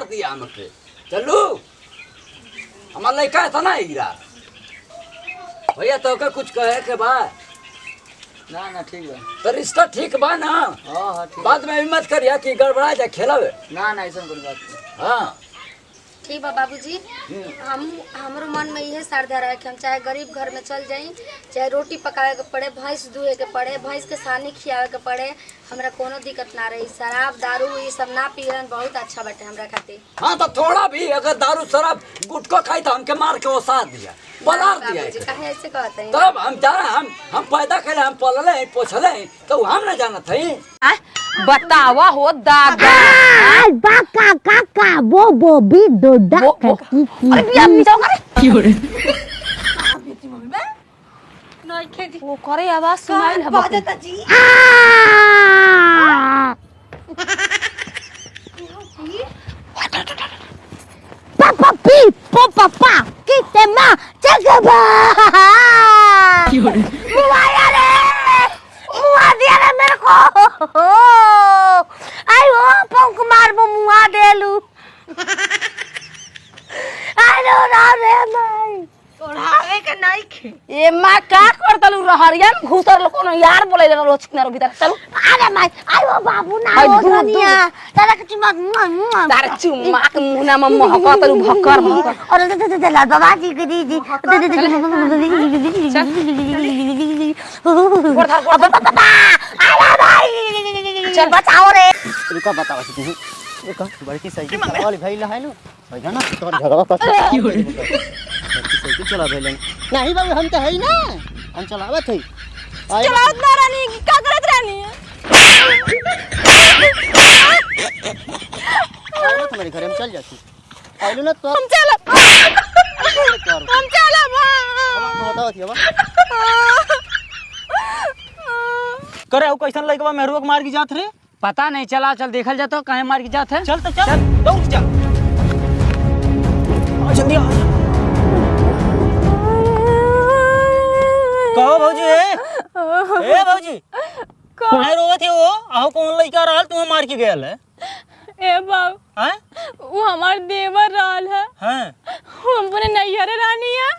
मार दिया हमके। चलू हमारा लड़का था ना हीरा भैया तो के कुछ कहे के बा ना ना ठीक बा तो रिश्ता ठीक बा ना। हां ठीक बाद में हिम्मत करिया कि गड़बड़ा जाए खेलावे ना ना ऐसा कोई बात नहीं। हाँ ठीक बा बाबूजी। हमरो मन में यह श्रद्धा रहे कि हम चाहे गरीब घर में चल जाई, चाहे रोटी पकावे के पड़े, भैंस दुहे के पड़े, भैंस के सानी खियावे के पड़े, हमरा कोनो दिक्कत ना रही। शराब दारू ये सब ना पियन बहुत अच्छा बाटे हमरा खातिर। हाँ तो थोड़ा भी अगर दारू शराब गुटखा खाई तो हमके मार के ओसार दिया बलार दिया। बाबूजी काहे ऐसे कहते हैं? तब हम जाना हम पैदा करे हम पलले पोछले तो हम ना जानत हई। बतावा हो दादा बाका काका वो बी डोडा की अरे बिया मिटाओ करे क्यों रे नहीं खेती वो करे आवाज सुनाइल हबा बाजता जी। पापा पी पापा किते मां चगबा क्यों रे मुआया रे मुआ दिया रे मेरे को आई वो पंख मार वो मुआ देलू आलो रे माई ओढ़ावे के नहीं खे। ए मां का करतलू रहरिया में घुसर कोनो यार बोले रो छिनारो भीतर चल अरे माई आई वो बाबू ना आई हो दूर, दुनिया तारा के चुमा तार चुम्मा के मुंह में महकतलू भक्कर भक्कर और दे ला बाबा जी की दी चल बचाओ रे रुका बतावा तू रुका बड़की साइकिल वाली भाई ला है नो भैया ना तोर झगड़ा कर बड़की साइकिल चला भेलन नहीं बाबू हम तो है ना हम चलावत है चलावत ना रानी का करत रानी आलो तुम्हारे घर में चल जाती आलो ना तो हम चलब बताओ थी करे ओ कैसन लइकवा मेहरुआ के मार के जात रे पता नहीं चला चल देखल जातो काहे मार के जात है। चल तो चल दौड़ जा जल्दी आ कहो भौजी ए भौजी काहे रोवत हो आहो कौन लइका रहल तू मार के गेल है ए बाब हैं वो हमार देवर रहल है। हैं वो अपने नैहरे रानी है।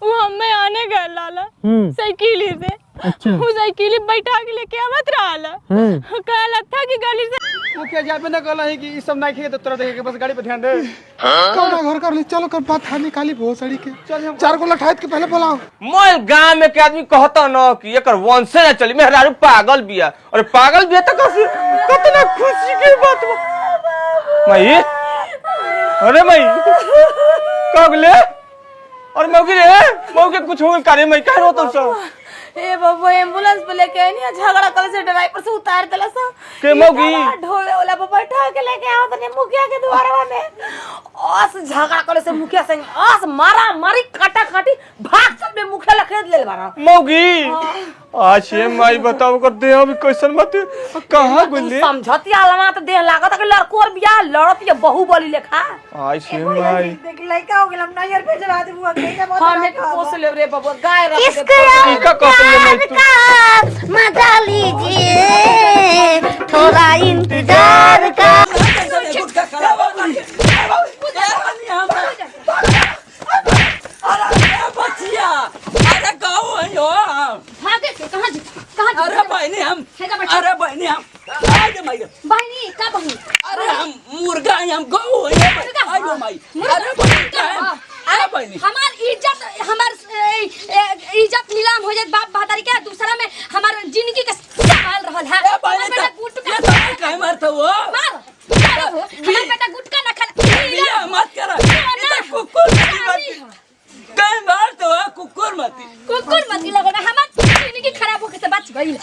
वो हमें आने गए लाला साइकिली से। अच्छा वो साइकिली बैठा के लेके आवत रहल है। कहला था कि गली से मुखिया जी पे ना कहला है कि ई सब नहीं खेगे तो तोरा देखे के बस गाड़ी पे ध्यान दे। कौन घर कर ले चलो कर बात था निकाली बहुत साड़ी के चल चार को लठाइत के पहले बुलाओ। मोल गांव में के आदमी कहता न कि एकर वंश ना चली मेहरारू पागल बिया और पागल बिया त कसी कितना खुशी के बात बा मई अरे मई कगले और मौगी रे मौगी कुछ होल करे मई कह रो तो सब ए बाबा एम्बुलेंस पे लेके नहीं झगड़ा कर से ड्राइवर से उतार देला सा के मौगी ढोवे वाला पे बैठा के लेके आओ तने मुखिया के द्वारवा में ओस झगड़ा करे से मुखिया से ओस मारा मारी काटा काटी भाग सब में मुखिया लखेद ले बारा मौगी आछे माई बताओ कर दे अभी कैसन मत कहां गुल्ली समझती आलमा तो देह लागत कि लड़को और बियाह लड़त ये बाहुबली लेखा आछे माई देख लड़का हो गेल हम नैहर पे चला दे बुआ के बहुत हम एक पोस ले रे बाबू गाय रख दे का कहले मई तू मजा लीजिए थोड़ा इंतजार का गुटखा खराब अरे बचिया अरे गाँव है यो भागे से कहां अरे बहनी हम अरे बहनी हम आगे माई बहनी का बहनी अरे हम मुर्गा हैं हम गाँव है आगे माई अरे बहनी का है अरे बहनी हमार इज्जत नीलाम हो जाए बाप भातारी के दूसरा में हमार जिंदगी के सवाल रहल है। ए बहनी ये तो काहे मारता वो मार हमार बेटा गुटका ना खा ये मत कर ये कुकुर मत काहे मारता वो कुकुर मत लगा हमार जिंदगी खराब होके से बच गई।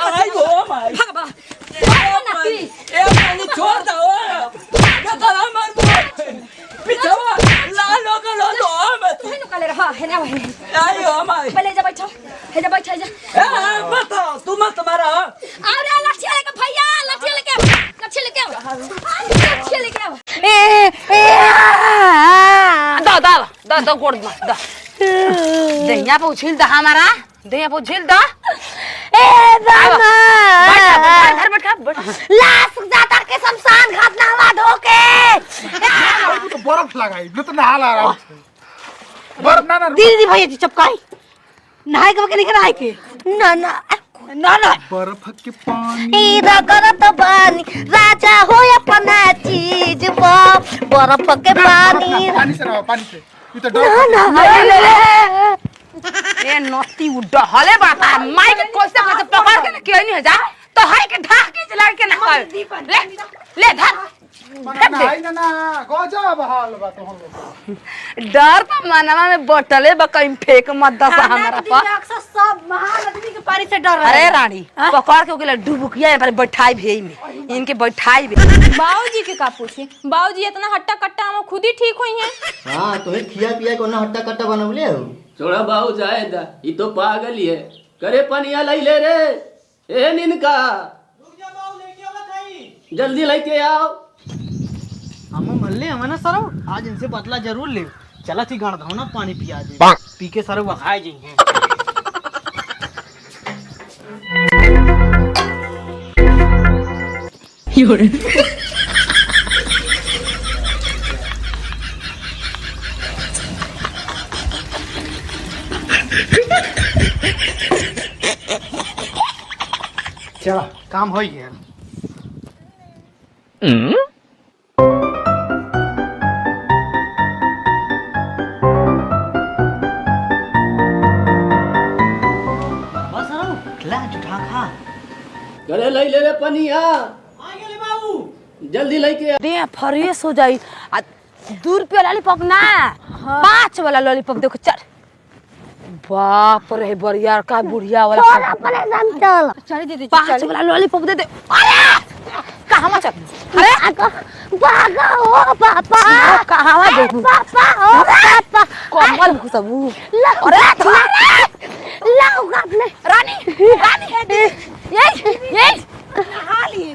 आई वो माई भगवा ए बहनी छोड़ दो ये तो हमार पिछवा लाल हो गलो लो मत तू निकाले रहा है ना वही आई हो माई पहले जा बैठो है जा बैठा जा ए मत तू मत मारा अरे लाठी लेके भैया लाठी लेके आओ दा गोड़ मत दा दहिया पे उछिल दा हमारा दहिया पे उछिल दा ए दामा बैठ बैठ लाश जाता के शमशान घाट नहवा धोके बर्फ लगाई न तो नहा ला रहा बर्फ ना दीदी भैया जी चपकाई नहाए के नहीं नहाए के ना ना ना ना बर्फ के पानी करत पानी राजा हो अपना चीज बर्फ के पानी पानी से ना पानी से ये तो डर ए नती उडहले बाता माई के कैसे कैसे पकड़ के के नहीं जा तो हाय के ढाक के चला के ना कर ले धर ना गजब हाल बा तो हम डर तो मनवा में बोतले बकई फेंक मत दस हमारा पर अक्सर सब महान आदमी के पानी से डर अरे रानी पकड़ के ओके डुबुकिया पर बैठाई भेई में इनके बैठाई भे बाबूजी के का पूछी बाबूजी इतना हट्टा कट्टा हम खुद ही ठीक हुई हैं। हां तो खिया पिया को ना हट्टा कट्टा बनवले हो छोड़ा बाबू जाए दा ये तो पागल ही है करे पनिया लाई ले रे ए निनका जल्दी लेके आओ हम मल्ले हम ना सरो आज इनसे बदला जरूर ले चला थी गाड़ दो ना पानी पिया दे पी के सरो बखाए जाइए चला काम हो गया करे लाई ले रे पनिया जल्दी लेके दे फ्रेश हो जाई 2 रुपया लॉलीपॉप ना 5 वाला लॉलीपॉप देखो चल बाप रे बरिया का बुढ़िया वाला चल चल दे दे 5 वाला लॉलीपॉप दे दे अरे कहां चल अरे भागा हो पापा कहां दे पापा हो पापा कमल खुशबू अरे लाओ आपने रानी ये हाली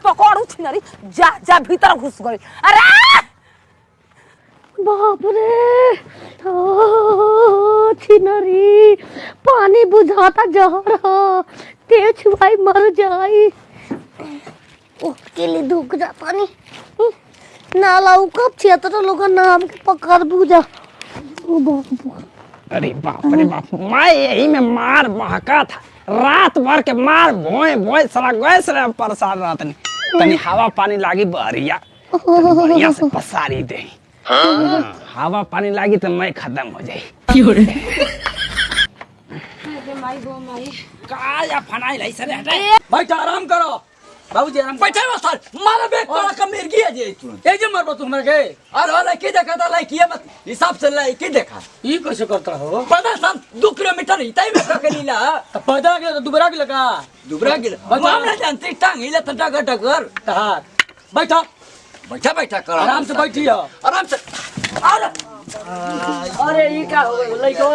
पकड़ उछनरी जा जा भीतर घुस गई अरे बाप रे छिनरी पानी बुझाता जहर तेज छुआई मर जाई उसके लिए धुक जा पानी नाला कब क्षेत्र लोग नाम के पकड़ बुझा अरे बाप मैं यही में मार महका था रात भर के मार भोए भोए साला गैस रे परेशान रहत नहीं तनी हवा पानी लागी बढ़िया बढ़िया से पसारी दे हवा पानी लागी तो मैं खत्म हो जाई का या फनाई लाई सर हटे बैठ आराम करो बाबूजी आराम बैठे हो सर मारा बेक तोड़ा का मिर गया जे ए जे मारबो तुम मर गए और वाला के देखा था लाई किया मत हिसाब से लाई के देखा ई कैसे करता हो पता सब 2 किलोमीटर ही तई में का नीला तो पता के तो दुबरा के लगा दुबरा के हम ना जानते टांग हिला तंटा गटा कर तहार बैठो बैठा बैठा कर आराम से बैठियो आराम से अरे ई का हो लइको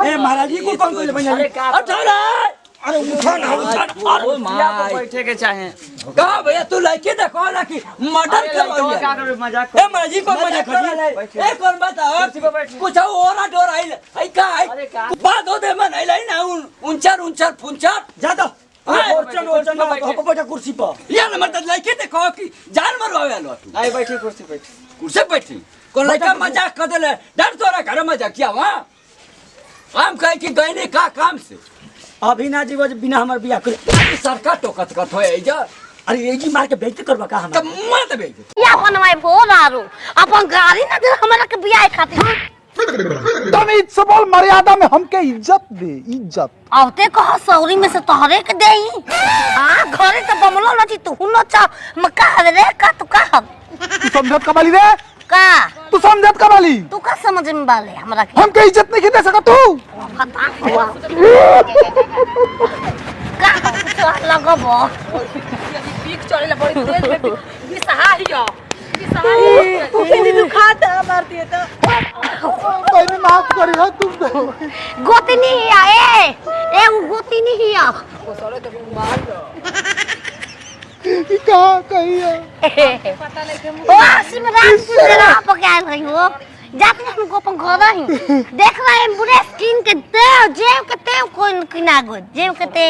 ए महाराज जी को कौन कोले बनिया अरे अरे उठा ना अरे मां बैठे के चाहे कहा भैया तू लड़के देखो ना कि मर्डर कर क्या कर मजाक ए महाराज जी को मजाक कर ए कौन बता कुछ और ना डोर आई आई का बात हो दे मन आई ना उनचार फुंचार जा दो ओचन बैठा कुर्सी पर या नंबर तक लड़के देखो कि जान मरवावे लो तू आई बैठी कुर्सी पे कुर्सी बैठी कौन लड़का मजाक कर देले डर तोरा घर मजाक किया वहां हम कहे कि गईने का काम से अभी ना जीव बिना हमर बियाह कर सरकार टोकत कत होए जा अरे एजी मार के बेइज्जत करबा का हम मार दे बेइज्जत या अपन माय फोन आरो अपन गाड़ी ना दे हमरा के बियाह खातिर तमीज से बोल मर्यादा में हमके इज्जत दे इज्जत औते कह सौरी में से तोहरे के देई हां घरे से बमलो नची तू न चा मका रे का तू का तू समझत कबाली रे का तू समझत कबाली तू का समझ में बाले हमरा के हमके इज्जत नहीं दे सका तू पता हुआ का लगबो पीक चले बड़ी तेज में ये सहारियो खाता मारती है तो कोई माफ करी हो तुम तो गोती नहीं आए ए गोती नहीं आ वो साले तो मार दो क्या कहिए पता नहीं के ओ सिमरन तेरा पका रही हो जाते हमको अपन घर ही देख रहा है एम्बुलेंस किन के दे जेब के ते कोई किना गो जेब के ते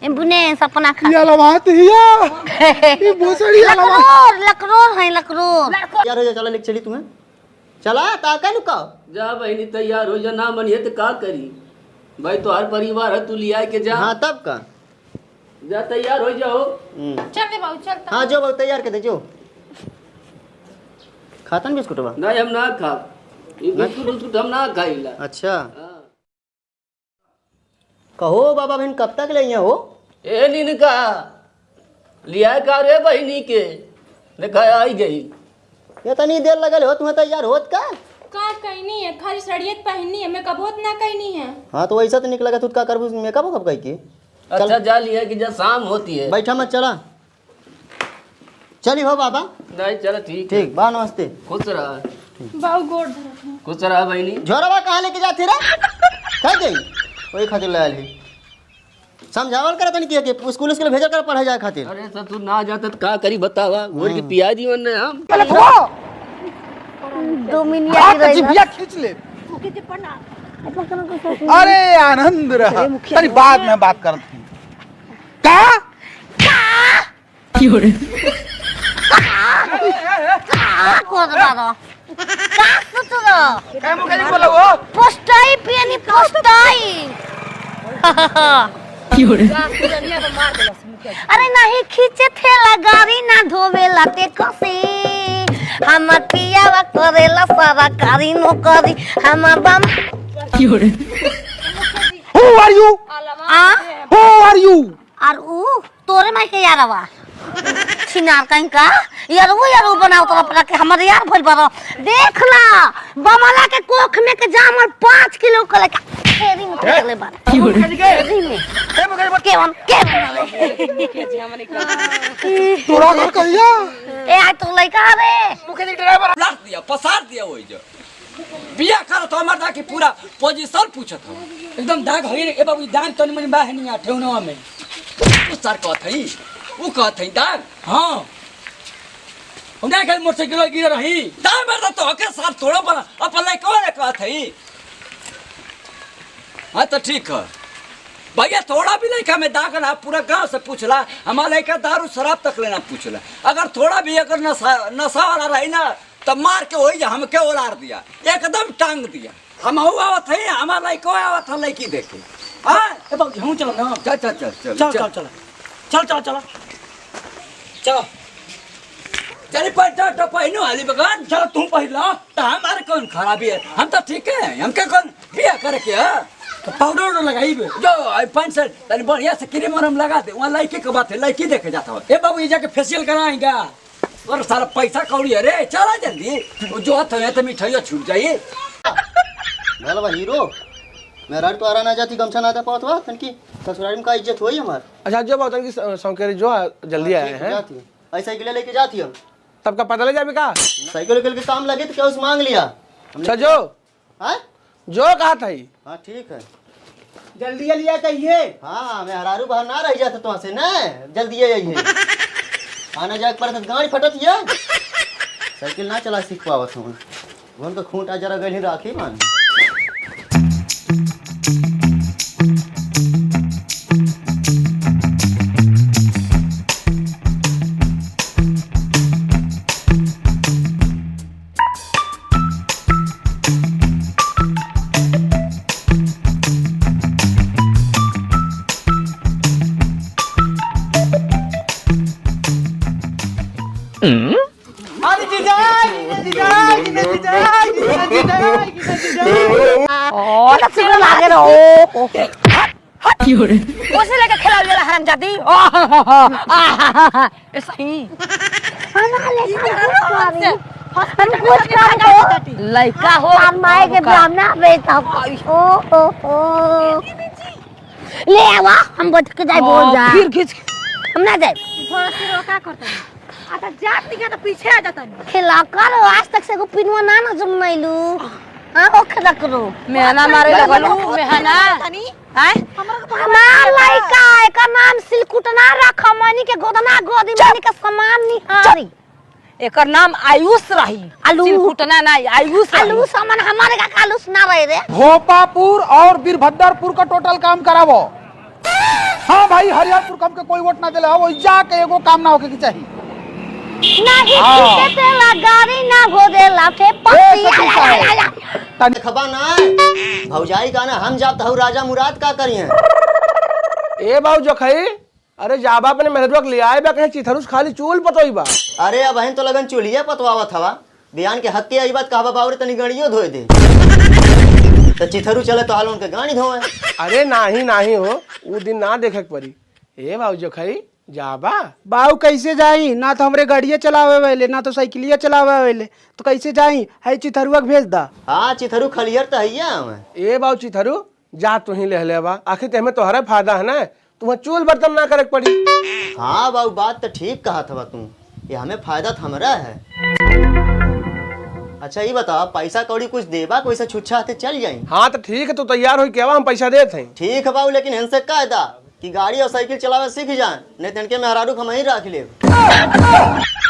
एम्बुलेंस अपना खा ये लवात हिया ये भोसड़ी लवात लकरोर है लकरोर तोर यार हो जा, चला लेके चली तुम्हें, चला ताका नुका। जा बहनी तैयार हो जा, ना बनिए तो का करी भाई, तो हर परिवार है, तू लिया के जा। हाँ तब का जा तैयार हो जाओ। चल रे बाबू चल। हाँ जो बाबू तैयार कर दे जो। खाता नहीं बिस्कुट बा? नहीं हम ना खा, ये बिस्कुट उस्कुट हम ना खाइला। अच्छा कहो बाबा बहन कब तक ले हो? ए निनका लिया का रे बहनी के देखा आई गई। ये तनी देर लगल हो तुम्हें तैयार होत का? का कहनी है, खाली सड़ियत पहननी है, मेकअप होत ना कहनी है। हाँ तो वैसा तो निकला तू का करबू मेकअप कब कही की? अच्छा जा लिया कि जब शाम होती है। बैठा मत चला, चली हो बाबा। नहीं चलो ठीक ठीक बा, नमस्ते। खुश रहा बाबू गोड़ धरत। खुश रहा बहनी। झोरवा कहाँ लेके जाती रे? कह गई वही खातिर ले आली। समझावल कर तनी कि स्कूल स्कूल भेजल कर पढ़ाई जाए खातिर। अरे सब तू ना जाता तो का करी बतावा, घोर की पिया दी वरना हम 2 मिनट की जिभिया खींच ले। अरे आनंद रहा, तनी बाद में बात करते हैं। का पोस्टाई पियनी पोस्टाई। अरे नहीं खींचे थे गाड़ी ना धोवे लाते कसी, हम पियावा करेला सारा कारी नौकरी हम बम। Who are you? Who are you? और ऊ तोरे माई के यारवा छिनार कहीं का यारू बनाओ तो अपना के हमर यार भइल बारो। देख ला बमला के कोख में के जामल 5 किलो के लेके फेरी में चले बार फेरी में केवन तोरा घर कहिया? ए आ तो लइका रे मुखे ड्राइवर लाट दिया, पसार दिया वही जो बिया कर तो हमार की पूरा पोजीशन पूछत हो एकदम दाग होई रे। ए बाबू दाग तनी मनी बा है नहीं ठेवनवा में उ सर कहत हई, उ कहत हई दाग। हां हमरा के मोटरसाइकिल गिर रही दाग मार तो के साथ थोड़ा बना अपन ले कौन कहत हई। हां तो ठीक है भैया, थोड़ा भी लड़का में दाग ना पूरा गांव से पूछला, हमारा लड़का दारू शराब तक लेना पूछला। अगर थोड़ा भी अगर नशा वाला रही ना तब मार के वही हम के उलार दिया, एकदम टांग दिया। हम आवत है हमारा लड़का आवत है लड़की देखे। हां ए बाबू हम चलो ना, चल चल चल चल चल चल चल चल चल चलो चल पैसा तो पहनो हाली बगान चलो तुम पहला तो हमारे कौन खराबी है, हम तो ठीक है। हम क्या कौन बिया करे के तो पाउडर लगाई जो आई पांच से तनी बढ़िया से क्रीम और लगा दे। वहाँ लड़की के बात है, लड़की देखे जाता है। ए बाबू ये जाके फेशियल कराएंगा और सारा पैसा कौड़ी है रे, चला जल्दी जो हाथ है तो मिठाइयाँ छूट जाइए। भला हीरो मेरा तो आरा ना जाती गमछा ना था पावत हुआ तनकी ससुराल में का इज्जत होई हमार। अच्छा जो बात की सौकेरी जो जल्दी आए हैं ऐसा साइकिल लेके जाती हम तब का पता लग जाए का साइकिल के काम लगे तो क्या उस मांग लिया। अच्छा जो हाँ जो कहा था हाँ ठीक है जल्दी लिया कहिए। हाँ मैं हरारू बाहर ना रह जाता तो से ना जल्दी यही है आना जाके पर गाड़ी फटत है साइकिल ना चला सीख पावत हूँ उनका खूंटा जरा गली राखी मान। उसे लेके खेला वाला हरामजादी ऐसा ही लड़का हो माए के ब्राह्मणा बेटा ले आवा हम बैठ के जाए बोल जा फिर खींच हम ना जाए थोड़ा सी रोका करता है। आता जात निका तो पीछे आ जाता है। खेला कर आज तक से को पिनवा ना ना जमनैलू हां ओ खेला करो मेहना मारे लगलू मेहना हैं हमार लड़का एकर नाम सिलकुटना रखा मनी के गोदना गोदी मनी के समान निहारी एकर नाम आयुष रही सिलकुटना ना आयुष आलू सामान हमारे का कालूस ना रहे रे भोपापुर और वीरभद्रपुर का टोटल काम करावो। हाँ भाई हरिहरपुर कम के कोई वोट ना दिला वो जाके एगो काम ना होके की चाहिए। नहीं खींचे तेला बाप रे पति खबा ना भौजाई का ना हम जात हूँ राजा मुराद का करिए ए बाबू जो खई अरे जाबा अपने मेहरबा ले आए बा कहे चिथरुस खाली चूल पतोई बा। अरे अब बहन तो लगन चूलिया पतवावत हवा बयान के हत्या आई बात कहबा बावरे तनी गड़ियो धोए दे तो चिथरू चले तो हाल उनके गाड़ी धोए। अरे नाही हो वो दिन ना देखे के पड़ी। ए बाबू जो खई जाबा बाऊ कैसे जाई ना तो हमरे गाड़िया चलावे वाले ना तो साइकिलिया चलावे वाले तो कैसे जाई है चिथरुआ के भेज दा। हाँ चिथरू खलियर तो हैया ए बाबू चिथरू जा तू ही ले बा आखिर ते हमें तोहरा फायदा है ना तुम्हें चूल बर्तन ना करे पड़ी। हाँ बाबू बात तो ठीक कहा था तू ये हमें फायदा तो हमारा है। अच्छा ये बता पैसा कौड़ी कुछ देबा कोई सा छुच्छा हाथे चल जाए। हाँ तो ठीक है तू तैयार हो क्या हम पैसा देते हैं। ठीक है बाबू लेकिन इनसे कायदा कि गाड़ी और साइकिल चलावे सीख जाए नहीं तो इनके मेहरारू हम ही रख ले।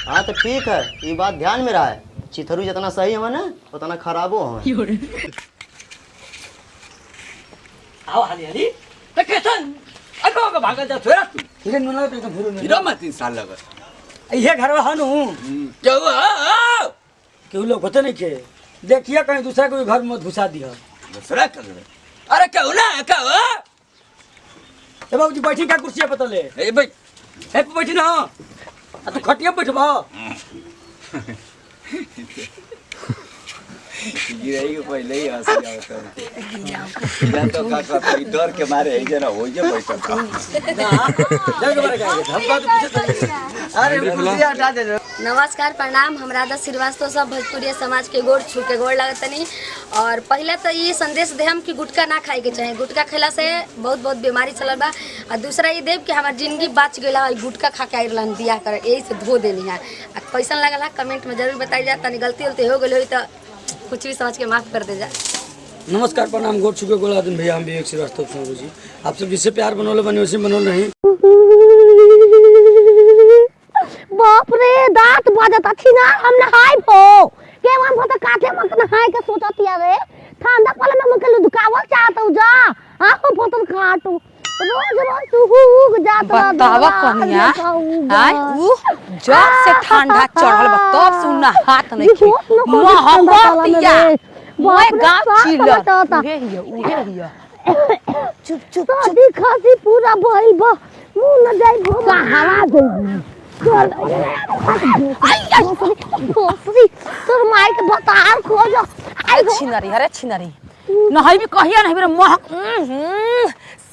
हाँ तो ठीक है ये बात ध्यान में रहा है चिथरू जितना सही है ना उतना खराबो है। आओ हाली हाली तो कैसन अगो का भागल जा थोड़ा फिर नुना पे भूल में हीरो मत 3 साल लगा ये घर हनु क्यों क्यों लोग होते नहीं के देखिए कहीं दूसरा कोई घर में घुसा दिया दूसरा कर अरे क्यों ना क्यों ए बाबूजी बैठी का कुर्सी पे तले ए भाई ए बैठी ना तू खटिया पे बैठबा गिराई के पहले ही हंसी आवता है या तो का डर के मारे है जना हो जे बैठा था जग बारे का हम बात पूछे अरे कुर्सी हटा दे। नमस्कार प्रणाम हम राधा श्रीवास्तव सब भोजपुरी समाज के गोड़ छू के गोड़ लगतनी। और पहले तो ये संदेश दे हम कि गुटखा ना खाए के चाहे गुटखा खैला से बहुत बहुत बीमारी चलल बा। और दूसरा ये देव कि हमार जिंदगी बच गई है गुटखा खा के आइरलन दिया कर यही से धो देनी है। कैसन लगल है कमेंट में जरूर बताई जा तनी गलती उलती हो गई तो कुछ भी समझ के माफ कर दे जा। नमस्कार प्रणाम गोड़ छू के गोड़ आदमी भैया हम विवेक श्रीवास्तव सौरू जी आप सब जिससे प्यार बनोले बने वैसे बनोल नहीं। बाप रे दांत बजत अच्छी ना हम नहाई भो के मन भो तो काटे मत नहाई के सोचती आवे ठंडा पले में मुके दुकावल चाहत जा आहो बोतल काटू रोज रोज तू हुग जात बतावा कन्या हाय उ जब से ठंडा चढ़ल बा तब सुनना हाथ नहीं मोहब्बतिया मोए गांव चिल्लर उहे हिया चुप चुप शादी खासी पूरा भइल बा मुंह न जाई भो कहां गई तोर माई के बतार खोज आई छिनरी अरे छिनरी नहीं भी कहिया नहीं मेरे महक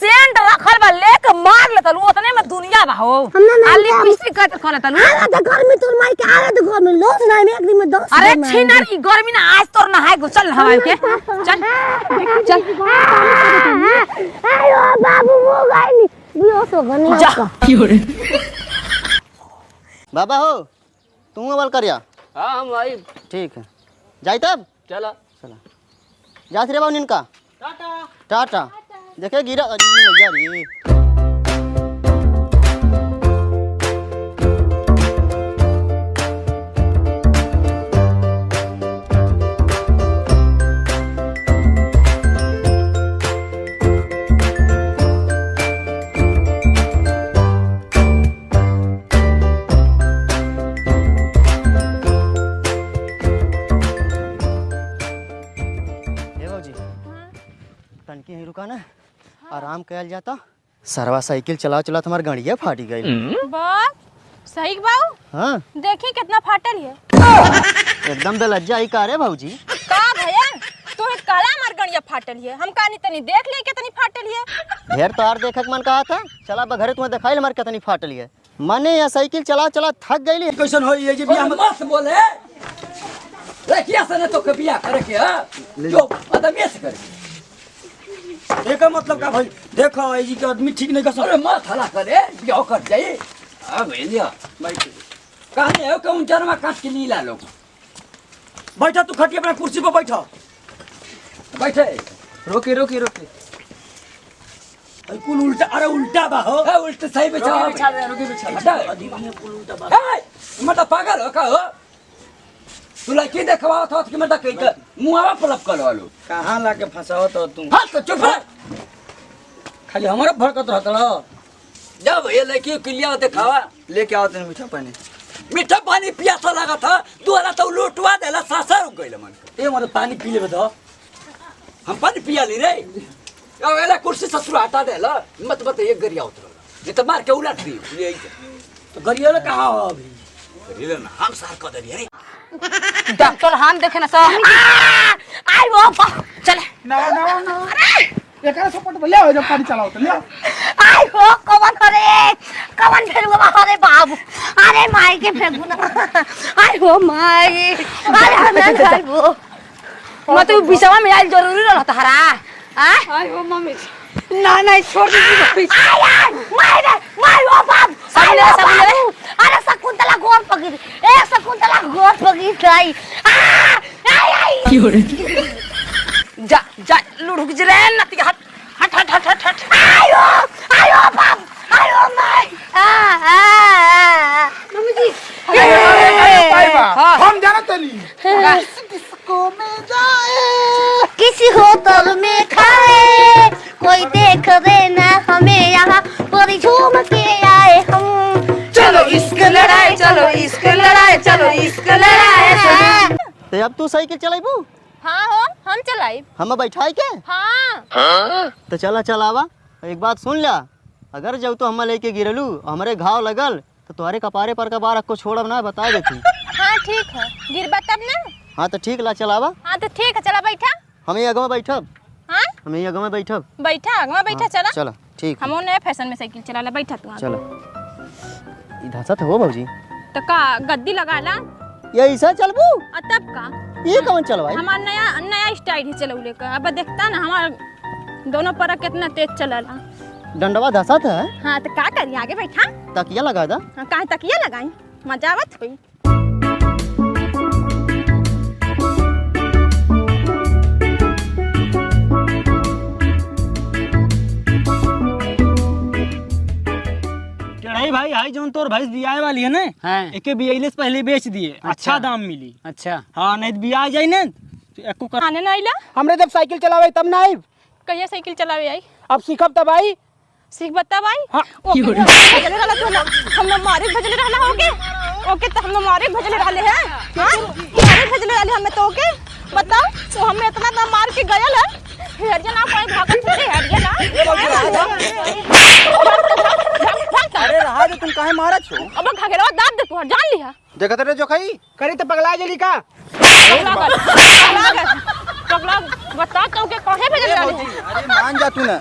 सेंट रखल बा लेके मार लेतलू उतने में दुनिया बा हो आली पिस्ती कट कर लेतलू आला त गर्मी तोर माई के आला त घर में लोस नहीं में एक दिन में 10 अरे छिनरी गर्मी ना आज तोर नहाए गो चल नहाए के चल चल आयो बाबू वो गईली बियोस हो गनी जा बाबा हो तू अवल करिया। हाँ हम आई ठीक है जाई तब चला चला जा रे बाबू इनका टाटा टाटा देखे गिरा मैया रे टंकी ही रुका ना आराम कल जाता सरवा साइकिल चला चला तुम्हारी गाड़िया फाटी गई। बात सही बाऊ हाँ देखी कितना फाटल है एकदम बेलज्जा ही का रे भाऊजी का भैया तू ही काला मार गणिया फाटल है हम कानी तनी देख ले कितनी फाटल है ढेर तो आर देखक मन कहा था चला बघरे तुम्हें दिखाई मार कितनी फाटल है मने या साइकिल चला चला थक गई कैसन हो ये जी बियाह में मत बोले देखिए सने तो कबिया करे के हां जो आदमी से करे देखो मतलब का भाई देखो ये जी के आदमी ठीक नहीं कर अरे मत हला करे बियाह कर जाई आ भैया भाई कहां है कौन चरमा काट के लीला लोग बैठा तू खटिया अपना कुर्सी पे बैठा बैठे रोके रोके रोके कुल उल्टा अरे उल्टा बा हो उल्टा सही बिछा रोके बिछा हटा आदमी कुल उल्टा बा ए मतलब पागल हो का हो तू लड़की देखवा था कि मतलब कहीं मुहावा पलप कर वालो कहां लाके फंसाओ तो तू हां तो चुप रह खाली हमारा भड़कत रहत रह जा भैया लड़की के लिया होते खावा लेके आओ तने मीठा पानी मीठा पानी पियासा लगा था दोबारा तो लूटवा देला सासा रुक गइल मन ए मन पानी पी लेबे तो हम पानी पिया ली रे अब एला कुर्सी ससुर हटा देला मत एक गरिया उतर ये तो मार के उलट दी यही तो गरिया कहां हो अभी गरिया ना हम सार क दे रे डॉक्टर हम देखे ना सर आई वो चले ना एकरा सपोर्ट भले हो जब पानी चलाओ तो ले आई हो कवन फेंकू अरे बाबू अरे माई के फेंकू ना आई हो माई अरे हमें जाइबो मैं तो बिसवा में आइल जरूरी रहता हरा आई हो मम्मी ना छोड़ दीजिए माई हो बाप सब ले अरे शकुंतला गोर पकड़ ए शकुंतला गोर पकड़ गई आई की हो रे जा लुढ़ गुजरे नती हट आयो बाप आयो माई मम्मी जी हम जाना तली किसी होटल में खाए कोई देख दे ना हमें यहाँ पूरी झूम के आए हम चलो इश्क लड़ाई चलो इश्क लड़ाई चलो इश्क लड़ाई तो अब तू साइकिल चलाइबू हाँ हो हम चलाई हम बैठाई के हाँ तो चला चलावा एक बात सुन ला अगर जब तो हम लेके गिरलू हमारे घाव लगल तो तुम्हारे कपारे पर का बार को छोड़ब ना बता देती हाँ ठीक है गिरबा तब ना हाँ तो ठीक ला चलावा हाँ तो ठीक है चला बैठा हम ये अगवा बैठब हाँ हम ये अगवा बैठब बैठा अगवा बैठा चला चला ठीक हम नया फैशन में साइकिल चला ला बैठा तू चलो इधर से हो भाजी तो का गद्दी लगा ला ये ऐसा चलबू तब का ये कौन चलवाई हमार नया स्टाइल ही चलौले का अब देखता ना हमार दोनों पर कितना तेज चलला डंडवा धसत है हाँ तो का करी आगे बैठा तकिया लगा दा हाँ काहे तकिया लगाई मजा आवत होई भाई हाई जोन तोर भैंस बियाए वाली है ना हाँ। एके बियाइले से पहले बेच दिए अच्छा दाम मिली अच्छा हाँ नहीं तो बिया जाए ना तो एको कर आने ना आइला हमरे जब साइकिल चलावे तब ना आई कहिया साइकिल चलावे आई अब सीखब तब आई सीख बता भाई हाँ। भजले रहला तो हम मारे भजले रहला होके ओके तो हम मारे भजले रहले हैं हां मारे भजले रहले हमें तो ओके बताओ तो हमें इतना दाम मार के गयल है हरिया ना कोई भागत छोड़े हरिया ना अरे रहा जो तुम काहे मारा छो अब घगेरवा दाब दे तू जान लिया देखत रे जो खाई करी तो पगला जली का पगला बता तो के काहे भजले रहले अरे मान जा तू ना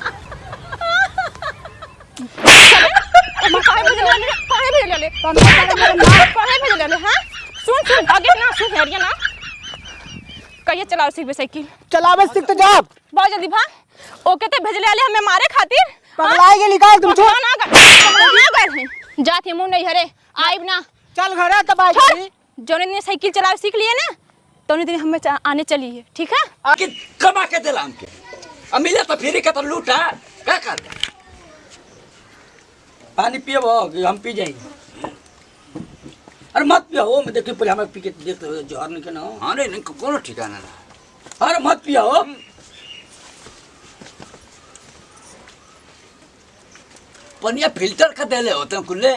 काहे भजले रहले काहे भजले रहले हां सुन आगे ना सुन हरिया ना कहिए चलाओ सीख साइकिल चलावे सीख तो जा बहुत जल्दी भाग ओके ते भेजले आले हमें मारे खातिर पगला गेली का तुम छो ना गए जाती मुंह नहीं हरे आइब ना चल घरे तब आ गई जोने दिन साइकिल चलावे सीख लिए ना तोने दिन हमें आने चली है ठीक है कि कमा के देला हमके अब मिले तो फिर के तो लूटा का कर पानी पियबो कि हम पी जाएंगे अरे मत पियो हो मैं देखिए पहले हमें पी के देख लो जहर नहीं के ना हां नहीं कोनो ठिकाना ना अरे मत पियो हो पनिया फिल्टर का देले होते हैं कुल्ले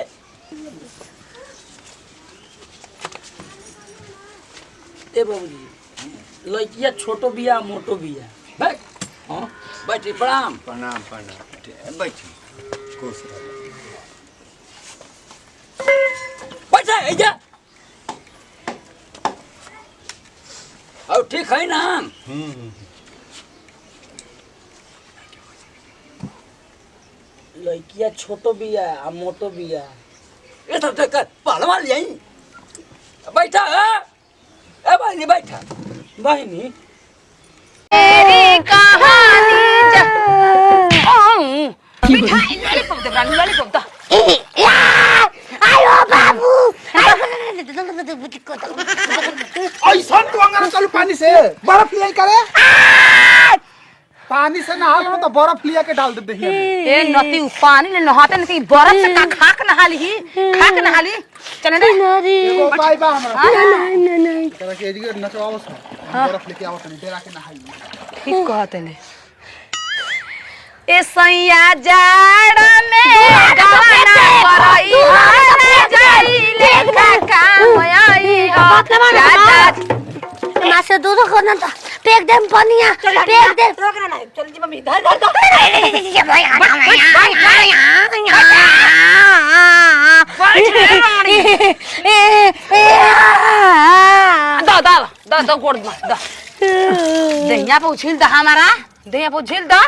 ए बाबूजी लड़किया छोटो बिया मोटो बिया बैठ हां बैठी प्रणाम प्रणाम प्रणाम बैठी खुश रह बैठा है जा और ठीक है ना लड़किया छोटो बिया आ मोटो बिया ये सब देख पहलवा ले आई बैठा है ए बहनी बैठा बहनी तेरी कहानी मिठाई लॉलीपॉप दो आयो बाबू ऐसा तो अंगारा चल पानी से बर्फ लिया करे पानी से नहा लो तो बर्फ लिया के डाल देते हैं ए नती पानी ले नहाते नहीं बर्फ से का खाक नहा ली चल रे एगो बाय बा हमरा नहीं तरह के एजगे नचवाओ से बर्फ लेके आवत नहीं डेरा के नहाई ठीक कहते ने ए सैया जाड़ में गाना करई जाई लेखा काम आई हो मां से दूध करना था फेंक दे पनिया फेंक दे रोकना नहीं चल जी मम्मी धर धर दो गोड़ दहिया पे उछिल दा हमारा दहिया पे उछिल दा